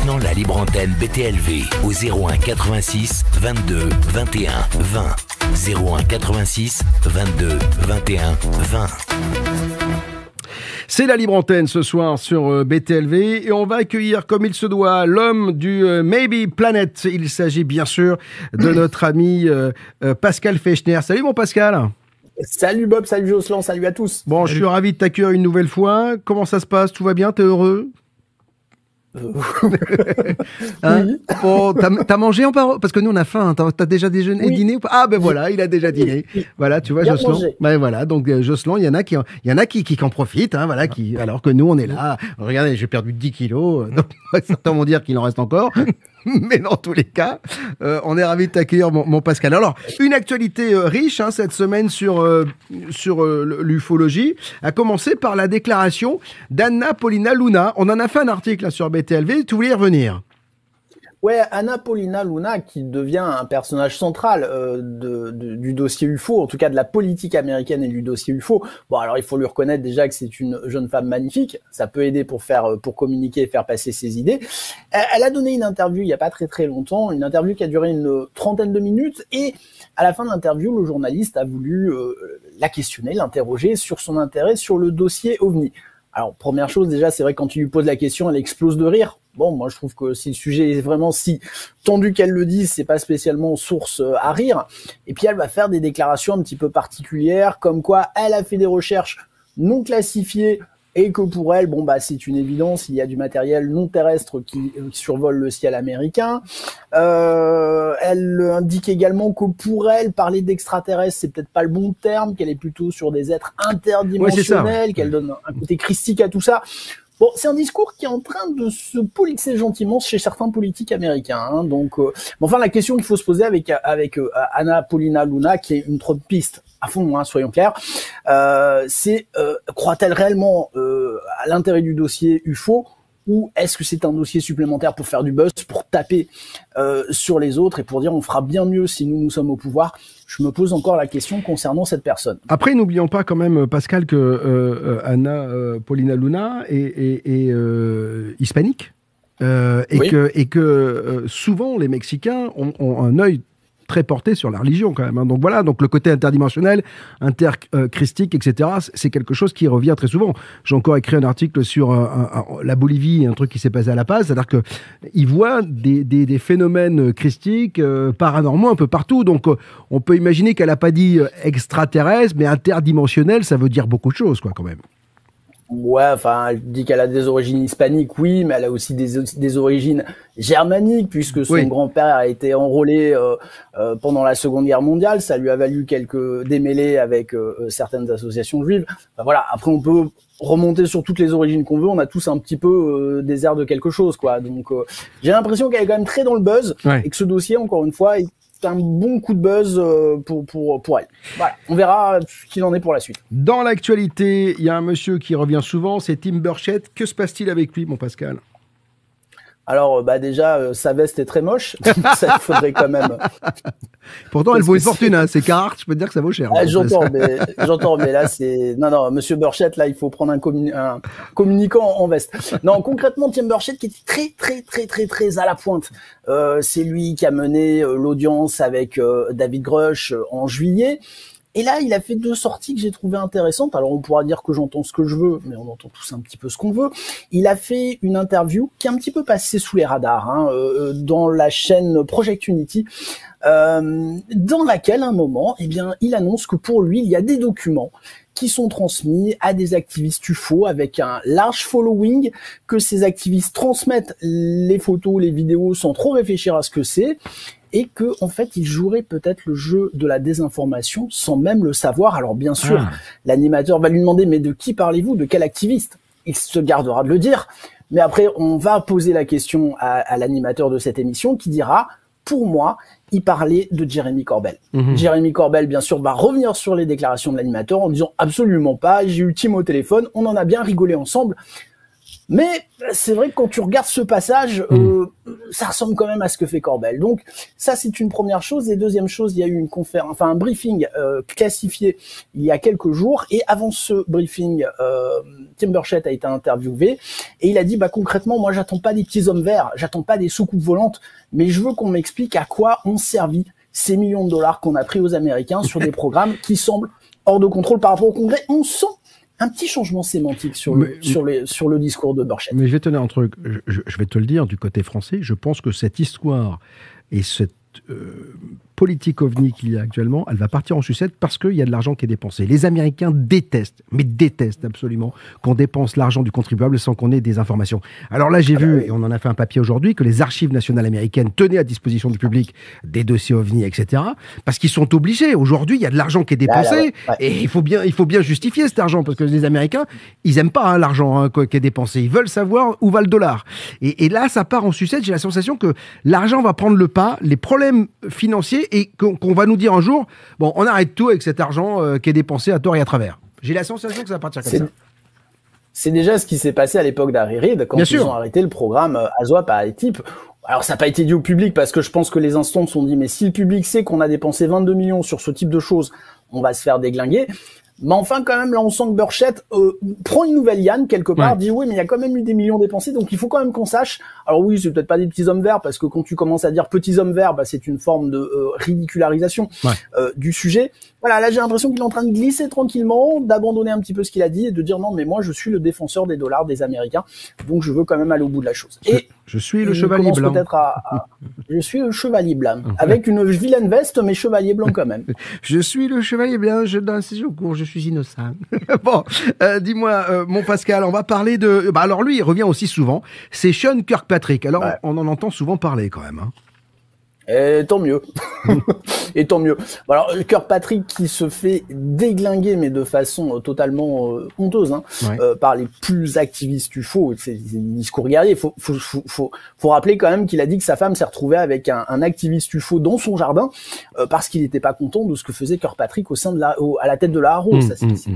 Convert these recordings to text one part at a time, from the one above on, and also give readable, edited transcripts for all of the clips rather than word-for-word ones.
maintenant la libre antenne BTLV au 01 86 22 21 20. 01 86 22 21 20. C'est la libre antenne ce soir sur BTLV et on va accueillir comme il se doit l'homme du Maybe Planet. Il s'agit bien sûr de notre ami Pascal Fechner. Salut mon Pascal. Salut Bob, salut Jocelyn, salut à tous. Bon, salut. Je suis ravi de t'accueillir une nouvelle fois. Comment ça se passe? Tout va bien? T'es heureux? Hein? Oui. Bon, t'as mangé en parole? Parce que nous on a faim. T'as déjà déjeuné et dîné ou pas? Ah ben voilà, il a déjà dîné. Voilà, tu vois, bien Jocelyn. Mangé. Ben voilà, donc Jocelyn, il y en a qui en profitent, hein, voilà, alors que nous on est là. Regardez, j'ai perdu 10 kilos. Donc certains vont dire qu'il en reste encore. Mais dans tous les cas, on est ravis de t'accueillir, mon Pascal. Alors, une actualité riche cette semaine sur l'ufologie, a commencé par la déclaration d'Anna Paulina Luna. On en a fait un article là, sur BTLV, tu voulais y revenir? Ouais, Anna Paulina Luna qui devient un personnage central du dossier UFO, en tout cas de la politique américaine et du dossier UFO. Bon, alors il faut lui reconnaître déjà que c'est une jeune femme magnifique, ça peut aider pour communiquer et faire passer ses idées. Elle a donné une interview il y a pas très très longtemps, une interview qui a duré une trentaine de minutes et à la fin de l'interview, le journaliste a voulu la questionner, l'interroger sur son intérêt sur le dossier OVNI. Alors, première chose, déjà, c'est vrai que quand tu lui poses la question, elle explose de rire. Bon, moi, je trouve que si le sujet est vraiment si tendu qu'elle le dise, c'est pas spécialement source à rire. Et puis, elle va faire des déclarations un petit peu particulières, comme quoi elle a fait des recherches non classifiées et que pour elle, bon, bah, c'est une évidence, il y a du matériel non terrestre qui survole le ciel américain. Elle indique également que pour elle, parler d'extraterrestres, c'est peut-être pas le bon terme, qu'elle est plutôt sur des êtres interdimensionnels, qu'elle donne un côté christique à tout ça. Bon, c'est un discours qui est en train de se polisser gentiment chez certains politiques américains. Donc, enfin, la question qu'il faut se poser avec Anna Paulina Luna, qui est une Trumpiste à fond, soyons clairs, c'est croit-elle réellement à l'intérêt du dossier UFO ou est-ce que c'est un dossier supplémentaire pour faire du buzz, pour taper sur les autres et pour dire on fera bien mieux si nous sommes au pouvoir? Je me pose encore la question concernant cette personne. Après, n'oublions pas quand même, Pascal, que Anna Paulina Luna est hispanique et que souvent les Mexicains ont un œil très porté sur la religion quand même. Donc voilà, donc le côté interdimensionnel, interchristique, etc., c'est quelque chose qui revient très souvent. J'ai encore écrit un article sur la Bolivie, un truc qui s'est passé à La Paz, c'est-à-dire qu'ils voient des phénomènes christiques, paranormaux un peu partout. Donc on peut imaginer qu'elle n'a pas dit extraterrestre, mais interdimensionnel, ça veut dire beaucoup de choses, quoi, quand même. Ouais, enfin, elle dit qu'elle a des origines hispaniques, oui, mais elle a aussi des origines germaniques, puisque son grand-père a été enrôlé pendant la Seconde Guerre mondiale. Ça lui a valu quelques démêlés avec certaines associations juives. Enfin, voilà, après on peut remonter sur toutes les origines qu'on veut, on a tous un petit peu des airs de quelque chose, quoi. Donc j'ai l'impression qu'elle est quand même très dans le buzz, et que ce dossier, encore une fois, c'est un bon coup de buzz pour elle. Voilà, on verra ce qu'il en est pour la suite. Dans l'actualité, il y a un monsieur qui revient souvent, c'est Tim Burchett. Que se passe-t-il avec lui, mon Pascal? Alors, déjà, sa veste est très moche. Ça, il faudrait quand même. Pourtant, elle vaut une fortune, c'est Carhartt, je peux te dire que ça vaut cher. J'entends, mais là, non, monsieur Burchett, là, il faut prendre un communicant en veste. Non, concrètement, Tim Burchett qui était très à la pointe. C'est lui qui a mené l'audience avec David Grush en juillet. Et là, il a fait 2 sorties que j'ai trouvées intéressantes. Alors, on pourra dire que j'entends ce que je veux, mais on entend tous un petit peu ce qu'on veut. Il a fait une interview qui est un petit peu passée sous les radars, dans la chaîne Project Unity, dans laquelle, à un moment, il annonce que pour lui, il y a des documents qui sont transmis à des activistes UFO avec un large following, que ces activistes transmettent les photos, les vidéos sans trop réfléchir à ce que c'est, et que en fait ils joueraient peut-être le jeu de la désinformation sans même le savoir. Alors bien sûr, l'animateur va lui demander mais de qui parlez-vous, de quel activiste? Il se gardera de le dire, mais après on va poser la question à l'animateur de cette émission qui dira pour moi il parlait de Jeremy Corbell. Jeremy Corbell, bien sûr, va revenir sur les déclarations de l'animateur en disant absolument pas, j'ai eu Tim au téléphone, on en a bien rigolé ensemble. Mais c'est vrai que quand tu regardes ce passage, ça ressemble quand même à ce que fait Corbell. Donc ça, c'est une première chose. Et deuxième chose, il y a eu une conférence, enfin un briefing classifié il y a quelques jours. Et avant ce briefing, Tim Burchett a été interviewé et il a dit concrètement, moi j'attends pas des petits hommes verts, j'attends pas des soucoupes volantes, mais je veux qu'on m'explique à quoi ont servi ces millions de dollars qu'on a pris aux Américains sur des programmes qui semblent hors de contrôle par rapport au Congrès. On sent un petit changement sémantique sur le discours de Burchett. Mais je vais te dire un truc, je vais te le dire du côté français, je pense que cette histoire et cette politique ovni qu'il y a actuellement, elle va partir en sucette parce qu'il y a de l'argent qui est dépensé. Les Américains détestent, mais détestent absolument qu'on dépense l'argent du contribuable sans qu'on ait des informations. Alors là, j'ai vu, et on en a fait un papier aujourd'hui, que les archives nationales américaines tenaient à disposition du public des dossiers ovni, etc. Parce qu'ils sont obligés. Aujourd'hui, il y a de l'argent qui est dépensé et il faut bien justifier cet argent parce que les Américains, ils aiment pas l'argent qui est dépensé. Ils veulent savoir où va le dollar. Et là, ça part en sucette. J'ai la sensation que l'argent va prendre le pas, les problèmes financiers et qu'on va nous dire un jour, bon, on arrête tout avec cet argent qui est dépensé à tort et à travers. J'ai la sensation que ça va partir comme ça. C'est déjà ce qui s'est passé à l'époque d'Harry Reid, quand ils ont arrêté le programme ASWAP à ETIP. Alors ça n'a pas été dit au public parce que je pense que les instances ont dit, mais si le public sait qu'on a dépensé 22 millions sur ce type de choses, on va se faire déglinguer. Mais enfin, quand même, là, on sent que Burchett prend une nouvelle liane, quelque part, dit oui, mais il y a quand même eu des millions dépensés, donc il faut quand même qu'on sache. Alors oui, c'est peut-être pas des petits hommes verts, parce que quand tu commences à dire petits hommes verts, c'est une forme de ridicularisation du sujet. Voilà, là, j'ai l'impression qu'il est en train de glisser tranquillement, d'abandonner un petit peu ce qu'il a dit et de dire non, mais moi, je suis le défenseur des dollars des Américains, donc je veux quand même aller au bout de la chose. Et je suis le chevalier blanc. Je suis le chevalier blanc, avec une vilaine veste, mais chevalier blanc quand même. Je suis le chevalier blanc, je danse au cours, je suis innocent. Bon, dis-moi, mon Pascal, on va parler de... alors lui, il revient aussi souvent, c'est Sean Kirkpatrick. Alors, on en entend souvent parler quand même, hein. Et tant mieux. Et tant mieux. Alors, Kirkpatrick qui se fait déglinguer, mais de façon totalement honteuse, par les plus activistes UFO. C'est des discours guerriers. Faut rappeler quand même qu'il a dit que sa femme s'est retrouvée avec un activiste UFO dans son jardin, parce qu'il n'était pas content de ce que faisait Kirkpatrick à la tête de la Haro.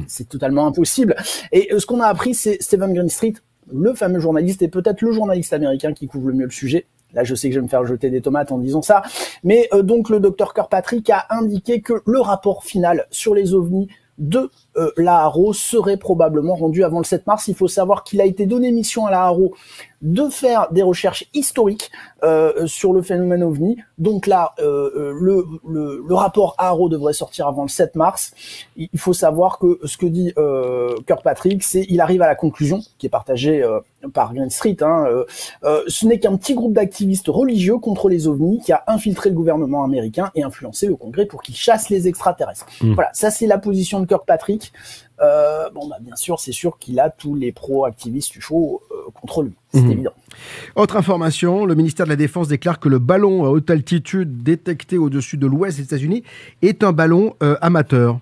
C'est totalement impossible. Et ce qu'on a appris, c'est Stephen Greenstreet, le fameux journaliste, et peut-être le journaliste américain qui couvre le mieux le sujet. Là, je sais que je vais me faire jeter des tomates en disant ça. Mais donc, le docteur Kirkpatrick a indiqué que le rapport final sur les ovnis de la Haro serait probablement rendu avant le 7 mars. Il faut savoir qu'il a été donné mission à la Haro de faire des recherches historiques sur le phénomène ovni. Donc là, le rapport Haro devrait sortir avant le 7 mars. Il faut savoir que ce que dit Kirkpatrick, c'est il arrive à la conclusion, qui est partagée par Greenstreet, ce n'est qu'un petit groupe d'activistes religieux contre les ovnis qui a infiltré le gouvernement américain et influencé le Congrès pour qu'il chasse les extraterrestres. Voilà, ça c'est la position de Kirkpatrick. Bien sûr, c'est sûr qu'il a tous les pro-activistes UFO contre lui, c'est évident. Autre information, le ministère de la Défense déclare que le ballon à haute altitude détecté au-dessus de l'ouest des États-Unis est un ballon amateur.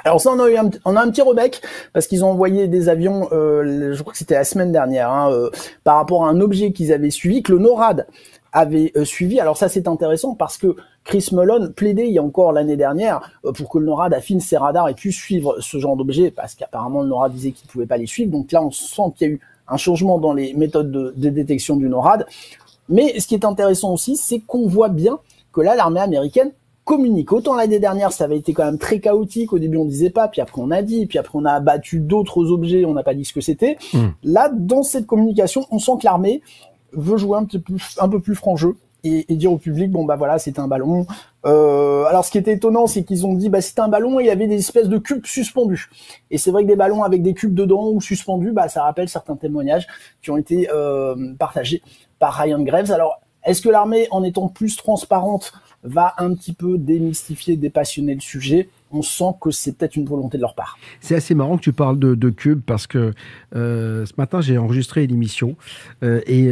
Alors ça, on a un petit rebec parce qu'ils ont envoyé des avions, je crois que c'était la semaine dernière, par rapport à un objet qu'ils avaient suivi, que le NORAD avait suivi. Alors ça, c'est intéressant parce que Chris Mellon plaidait il y a encore l'année dernière pour que le NORAD affine ses radars et puisse suivre ce genre d'objet parce qu'apparemment le NORAD disait qu'il ne pouvait pas les suivre. Donc là, on sent qu'il y a eu un changement dans les méthodes de détection du NORAD. Mais ce qui est intéressant aussi, c'est qu'on voit bien que là, l'armée américaine communique. Autant l'année dernière, ça avait été quand même très chaotique. Au début, on disait pas, puis après on a dit, puis après on a abattu d'autres objets, on n'a pas dit ce que c'était. Là, dans cette communication, on sent que l'armée veut jouer un peu plus franc jeu et dire au public, bon bah voilà, c'était un ballon. Alors ce qui était étonnant, c'est qu'ils ont dit, c'était un ballon et il y avait des espèces de cubes suspendus. Et c'est vrai que des ballons avec des cubes dedans ou suspendus, ça rappelle certains témoignages qui ont été partagés par Ryan Graves. Alors, est-ce que l'armée, en étant plus transparente, va un petit peu démystifier, dépassionner le sujet? On sent que c'est peut-être une volonté de leur part. C'est assez marrant que tu parles de cubes parce que ce matin, j'ai enregistré une émission et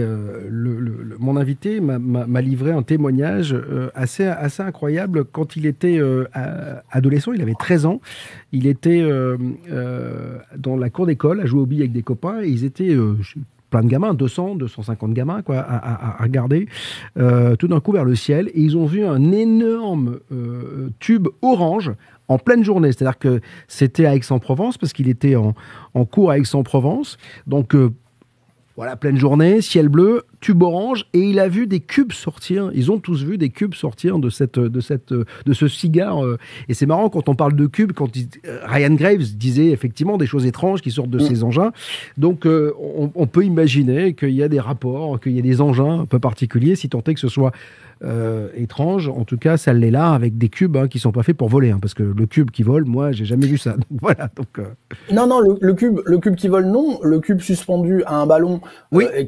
mon invité m'a livré un témoignage assez incroyable. Quand il était adolescent, il avait 13 ans, il était dans la cour d'école à jouer aux billes avec des copains et ils étaient plein de gamins, 200, 250 gamins quoi, à regarder tout d'un coup vers le ciel, et ils ont vu un énorme tube orange en pleine journée. C'est-à-dire que c'était à Aix-en-Provence, parce qu'il était en cours à Aix-en-Provence. Donc, voilà, pleine journée, ciel bleu, tube orange, et il a vu des cubes sortir. Ils ont tous vu des cubes sortir de ce cigare. Et c'est marrant quand on parle de cubes, Ryan Graves disait effectivement des choses étranges qui sortent de ces engins. Donc on peut imaginer qu'il y a des rapports, qu'il y a des engins un peu particuliers, si tant est que ce soit étrange. En tout cas, ça l'est là, avec des cubes qui sont pas faits pour voler, parce que le cube qui vole, moi, j'ai jamais vu ça. Donc, voilà. Donc, Non, le cube qui vole, non. Le cube suspendu à un ballon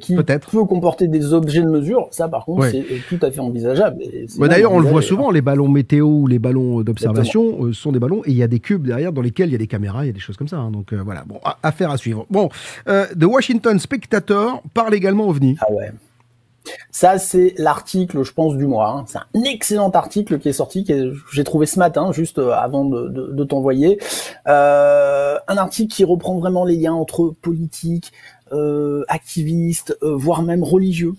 qui peut comporter des objets de mesure, ça, par contre, c'est tout à fait envisageable. D'ailleurs, on le voit souvent, les ballons météo ou les ballons d'observation sont des ballons, et il y a des cubes derrière dans lesquels il y a des caméras, il y a des choses comme ça. Donc voilà, bon, affaire à suivre. Bon, The Washington Spectator parle également OVNI. Ah ouais. Ça, c'est l'article, je pense, du mois. C'est un excellent article qui est sorti, que j'ai trouvé ce matin, juste avant de t'envoyer. Un article qui reprend vraiment les liens entre politique, activistes, voire même religieux.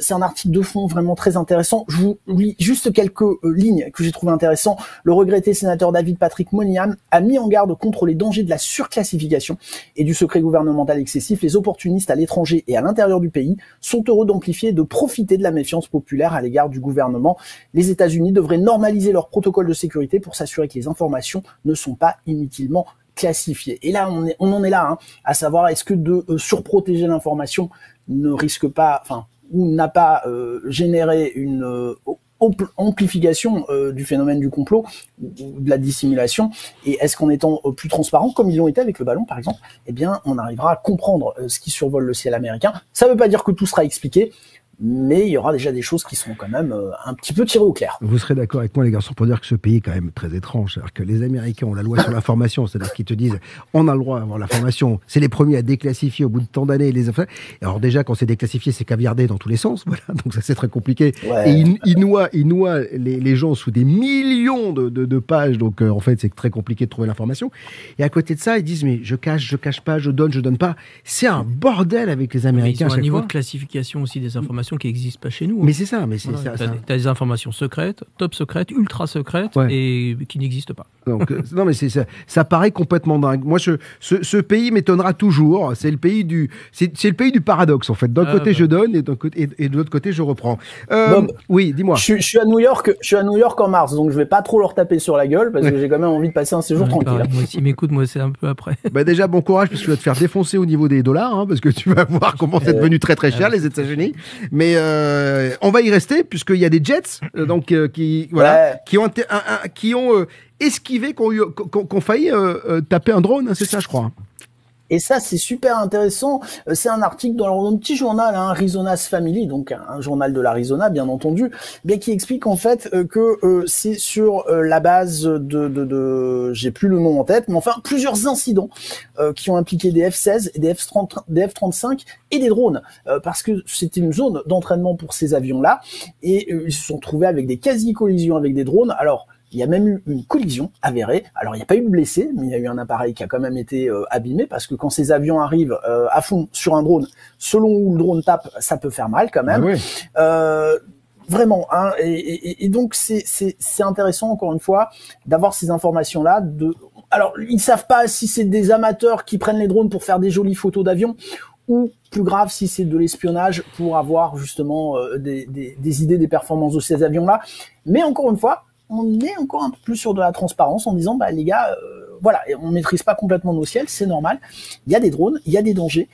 C'est un article de fond vraiment très intéressant. Je vous lis juste quelques lignes que j'ai trouvé intéressantes. Le regretté sénateur David Patrick Moynihan a mis en garde contre les dangers de la surclassification et du secret gouvernemental excessif. Les opportunistes à l'étranger et à l'intérieur du pays sont heureux d'amplifier et de profiter de la méfiance populaire à l'égard du gouvernement. Les États-Unis devraient normaliser leur protocole de sécurité pour s'assurer que les informations ne sont pas inutilement classifié. Et là, on en est là, à savoir, est-ce que de surprotéger l'information ne risque pas, ou n'a pas généré une amplification du phénomène du complot, de la dissimulation, et est-ce qu'en étant plus transparent, comme ils l'ont été avec le ballon par exemple, eh bien, on arrivera à comprendre ce qui survole le ciel américain. Ça ne veut pas dire que tout sera expliqué, mais il y aura déjà des choses qui sont quand même un petit peu tirées au clair. Vous serez d'accord avec moi, les garçons, pour dire que ce pays est quand même très étrange. C'est-à-dire que les Américains ont la loi sur l'information, c'est-à-dire qu'ils te disent on a le droit d'avoir l'information, c'est les premiers à déclassifier au bout de tant d'années les affaires. Et alors déjà, quand c'est déclassifié, c'est caviardé dans tous les sens, voilà, donc ça c'est très compliqué. Ouais. Et ils noient les gens sous des millions de pages, donc en fait c'est très compliqué de trouver l'information. Et à côté de ça, ils disent mais je cache pas, je donne pas. C'est un bordel avec les Américains. Ils ont un niveau de classification aussi des informations qui n'existent pas chez nous. Mais c'est ça, t'as des informations secrètes, top secrètes, ultra secrètes, et qui n'existent pas. Donc, non, mais ça paraît complètement dingue. Moi, ce pays m'étonnera toujours. C'est le pays du paradoxe, en fait. D'un côté, je donne, et de l'autre côté, je reprends. Bob, oui, dis-moi. Je suis à New York en mars, donc je vais pas trop leur taper sur la gueule, parce que j'ai quand même envie de passer un séjour tranquille. Moi aussi, mais écoute, moi, c'est un peu après. Déjà, bon courage, parce que tu vas te faire défoncer au niveau des dollars, parce que tu vas voir comment c'est devenu très très cher, les États-Unis. Mais on va y rester, puisqu'il y a des Jets, qui ont esquivé, qu'on failli taper un drone, c'est ça, je crois. Et ça, c'est super intéressant. C'est un article dans un petit journal, Arizona's Family, donc un journal de l'Arizona, bien entendu, bien qui explique en fait que c'est sur la base de j'ai plus le nom en tête, mais enfin plusieurs incidents qui ont impliqué des F-16, des F-35 et des drones, parce que c'était une zone d'entraînement pour ces avions-là, et ils se sont trouvés avec des quasi-collisions avec des drones. Alors, il y a même eu une collision avérée. Alors, il n'y a pas eu de blessés, mais il y a eu un appareil qui a quand même été abîmé, parce que quand ces avions arrivent à fond sur un drone, selon où le drone tape, ça peut faire mal quand même. Ah oui. Vraiment, et donc c'est intéressant, encore une fois, d'avoir ces informations-là. Alors, ils savent pas si c'est des amateurs qui prennent les drones pour faire des jolies photos d'avions, ou plus grave, si c'est de l'espionnage pour avoir justement des idées des performances de ces avions-là. Mais encore une fois, on est encore un peu plus sur de la transparence en disant, les gars, voilà, on maîtrise pas complètement nos ciels, c'est normal. Il y a des drones, il y a des dangers.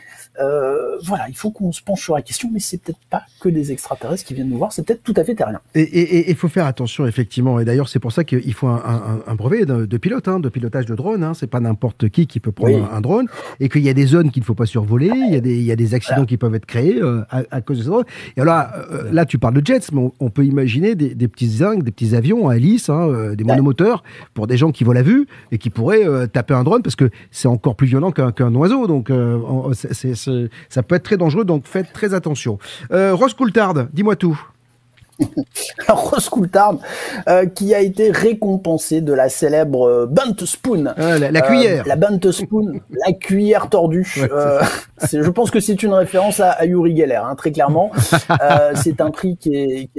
Voilà, il faut qu'on se penche sur la question, mais c'est peut-être pas que des extraterrestres qui viennent nous voir, c'est peut-être tout à fait terrien. Et il faut faire attention, effectivement. Et d'ailleurs, c'est pour ça qu'il faut un brevet de pilote, de pilotage de drone. C'est pas n'importe qui peut prendre un drone. Et qu'il y a des zones qu'il ne faut pas survoler, il y a des accidents qui peuvent être créés à cause de ce drone. Et alors là, tu parles de jets, mais on peut imaginer des petits zincs, des petits avions à hélice, des monomoteurs, pour des gens qui volent à vue et qui pourraient taper un drone, parce que c'est encore plus violent qu'un oiseau. Donc, ça peut être très dangereux, donc faites très attention. Ross Coulthard, dis-moi tout. Alors, Rose Coulthard, qui a été récompensée de la célèbre Bunt Spoon. La cuillère. La Bunt Spoon, la cuillère tordue. Ouais, je pense que c'est une référence à Uri Geller, hein, très clairement. C'est un prix qui est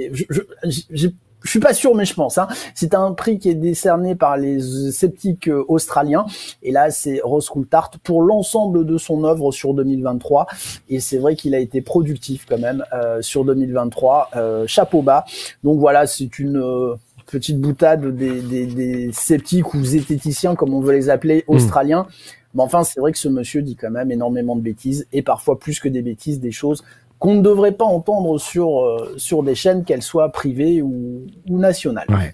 je suis pas sûr, mais je pense. Hein. C'est un prix qui est décerné par les sceptiques australiens. Et là, c'est Rose Coulthard pour l'ensemble de son œuvre sur 2023. Et c'est vrai qu'il a été productif quand même sur 2023. Chapeau bas. Donc voilà, c'est une petite boutade des sceptiques ou zététiciens, comme on veut les appeler, australiens. Mais enfin, c'est vrai que ce monsieur dit quand même énormément de bêtises, et parfois plus que des bêtises, des choses qu'on ne devrait pas entendre sur des chaînes, qu'elles soient privées ou nationales. Ouais.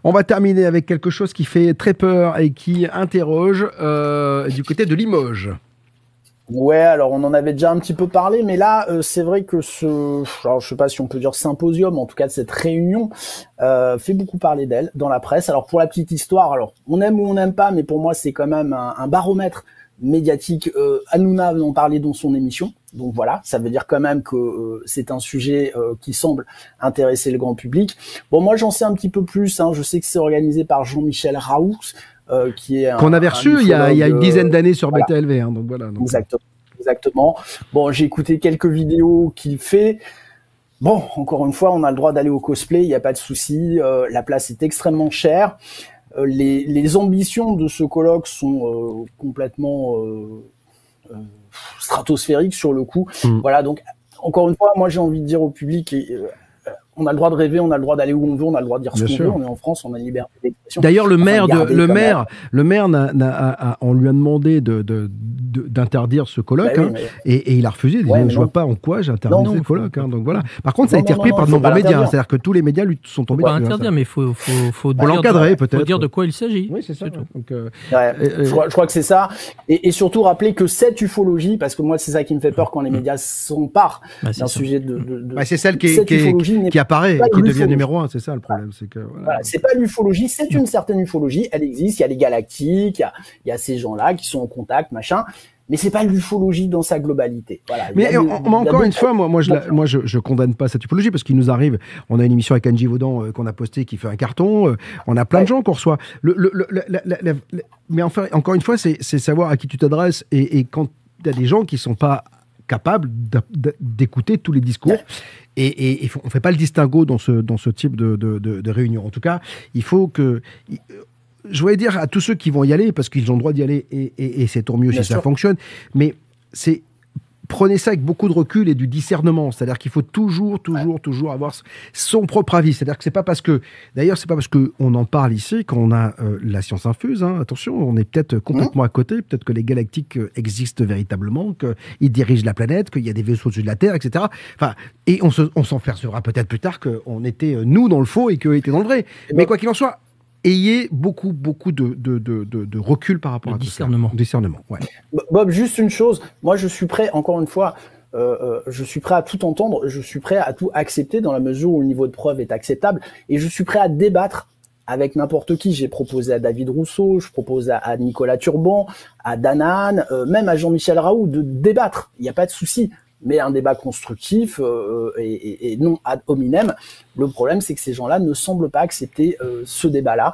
On va terminer avec quelque chose qui fait très peur et qui interroge du côté de Limoges. Ouais, alors on en avait déjà un petit peu parlé, mais là, c'est vrai que alors je sais pas si on peut dire symposium, en tout cas de cette réunion, fait beaucoup parler d'elle dans la presse. Alors pour la petite histoire, alors on aime ou on n'aime pas, mais pour moi c'est quand même un baromètre médiatique. Hanouna en parlait dans son émission. Donc voilà, ça veut dire quand même que c'est un sujet qui semble intéresser le grand public. Bon, moi j'en sais un petit peu plus. Hein. Je sais que c'est organisé par Jean-Michel Raoult, qui est qu'on avait reçu il y a une dizaine d'années sur BTLV. Hein, donc voilà. Donc... Exactement. Bon, j'ai écouté quelques vidéos qu'il fait. Bon, encore une fois, on a le droit d'aller au cosplay, il n'y a pas de souci. La place est extrêmement chère. Les ambitions de ce colloque sont complètement stratosphériques sur le coup. Voilà, donc encore une fois, moi j'ai envie de dire au public, on a le droit de rêver, on a le droit d'aller où on veut, on a le droit de dire ce qu'on veut. On est en France, on a une liberté d'expression. D'ailleurs, le maire, on lui a demandé d'interdire ce colloque, bah oui, et il a refusé. Il disait, je vois pas en quoi j'interdis ce colloque. Hein, donc voilà. Par contre, ça a été repris par de nombreux médias. C'est-à-dire que tous les médias lui sont tombés dessus. Pas interdire, mais il faut l'encadrer peut-être. Faut dire de quoi il s'agit. Oui, c'est ça. Donc, je crois que c'est ça. Et surtout rappeler que cette ufologie, parce que moi c'est ça qui me fait peur quand les médias s'emparent d'un sujet de c'est celle qui apparaît et qui devient numéro 1, c'est ça le problème. C'est que voilà, c'est pas l'ufologie, c'est une certaine ufologie, elle existe, il y a les galactiques, il y a ces gens-là qui sont en contact, machin, mais c'est pas l'ufologie dans sa globalité. Voilà. Mais encore une fois, moi je condamne pas cette ufologie parce qu'il nous arrive, on a une émission avec Angie Vaudan qu'on a postée qui fait un carton, on a plein de gens qu'on reçoit. Mais enfin, encore une fois, c'est savoir à qui tu t'adresses et quand il y a des gens qui sont pas capables d'écouter tous les discours. Et on ne fait pas le distinguo dans ce type de réunion. En tout cas, il faut que... Je voulais dire à tous ceux qui vont y aller, parce qu'ils ont le droit d'y aller, et c'est tant mieux si ça fonctionne, mais prenez ça avec beaucoup de recul et du discernement. C'est-à-dire qu'il faut toujours avoir son propre avis. C'est-à-dire que c'est pas parce qu'on en parle ici qu'on a la science infuse. Hein. Attention, on est peut-être complètement à côté. Peut-être que les galactiques existent véritablement, qu'ils dirigent la planète, qu'il y a des vaisseaux au-dessus de la Terre, etc. Enfin, et on s'en percevra peut-être plus tard qu'on était nous dans le faux et qu'eux étaient dans le vrai. Mais quoi qu'il en soit, ayez beaucoup de recul par rapport à discernement. Discernement, ouais. Bob, juste une chose. Moi, je suis prêt, encore une fois, je suis prêt à tout entendre, je suis prêt à tout accepter dans la mesure où le niveau de preuve est acceptable, et je suis prêt à débattre avec n'importe qui. J'ai proposé à David Rousseau, je propose à Nicolas Turban, à Danan, même à Jean-Michel Raoult de débattre. Il n'y a pas de souci. Mais un débat constructif et non ad hominem. Le problème, c'est que ces gens-là ne semblent pas accepter ce débat-là.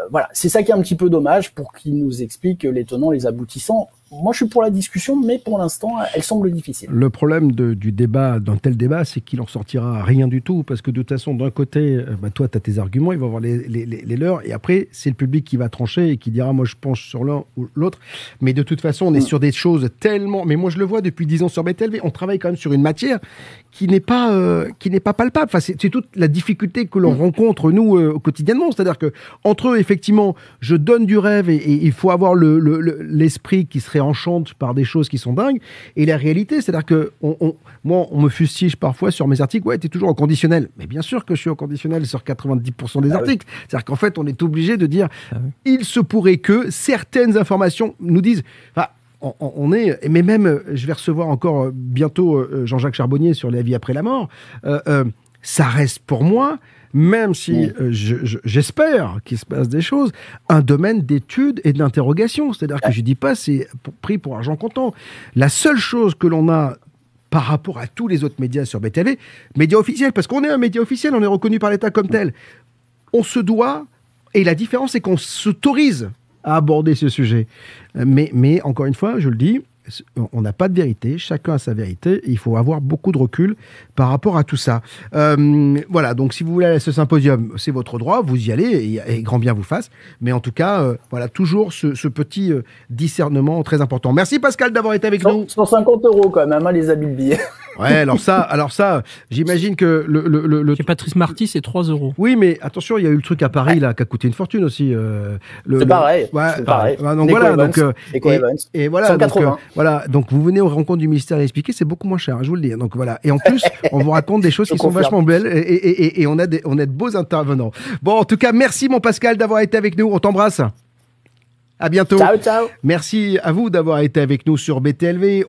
Voilà, c'est ça qui est un petit peu dommage pour qu'ils nous expliquent les tenants, les aboutissants. Moi, je suis pour la discussion, mais pour l'instant, elle semble difficile. Le problème du débat, d'un tel débat, c'est qu'il en sortira rien du tout, parce que de toute façon, d'un côté, toi, tu as tes arguments, il va avoir les leurs, et après, c'est le public qui va trancher et qui dira, moi, je penche sur l'un ou l'autre. Mais de toute façon, on est sur des choses tellement... Mais moi, je le vois depuis 10 ans sur BTLV, on travaille quand même sur une matière qui n'est pas palpable. Enfin, c'est toute la difficulté que l'on rencontre, nous, quotidiennement. C'est-à-dire que entre eux, effectivement, je donne du rêve et il faut avoir l'esprit qui serait enchante par des choses qui sont dingues, et la réalité, c'est-à-dire que moi, on me fustige parfois sur mes articles, ouais, t'es toujours en conditionnel. Mais bien sûr que je suis en conditionnel sur 90% des articles. Oui. C'est-à-dire qu'en fait, on est obligé de dire, il se pourrait que certaines informations nous disent... Enfin, on est... Mais même, je vais recevoir encore bientôt Jean-Jacques Charbonnier sur la vie après la mort. Ça reste pour moi... Même si j'espère qu'il se passe des choses, un domaine d'étude et d'interrogation. C'est-à-dire que je ne dis pas c'est pris pour argent comptant. La seule chose que l'on a par rapport à tous les autres médias sur BTV, médias officiels, parce qu'on est un média officiel, on est reconnu par l'État comme tel. On se doit, et la différence, c'est qu'on s'autorise à aborder ce sujet. Mais encore une fois, je le dis, on n'a pas de vérité, chacun a sa vérité, et il faut avoir beaucoup de recul par rapport à tout ça. Voilà, donc si vous voulez aller à ce symposium, c'est votre droit, vous y allez, et grand bien vous fasse, mais en tout cas, voilà, toujours ce petit discernement très important. Merci Pascal d'avoir été avec nous. 150 € quand même, hein, les habits de billets. Ouais, alors ça, j'imagine que le... Chez Patrice Marty, c'est 3 €. Oui, mais attention, il y a eu le truc à Paris, là, qui a coûté une fortune aussi. C'est pareil. Ouais, c'est pareil. Donc voilà, donc, et voilà, 180. Voilà, donc vous venez aux rencontres du ministère et expliquer, c'est beaucoup moins cher, je vous le dis. Donc voilà, et en plus, on vous raconte des choses qui sont vachement belles et on a de beaux intervenants. Bon, en tout cas, merci mon Pascal d'avoir été avec nous. On t'embrasse. À bientôt. Ciao, ciao. Merci à vous d'avoir été avec nous sur BTLV.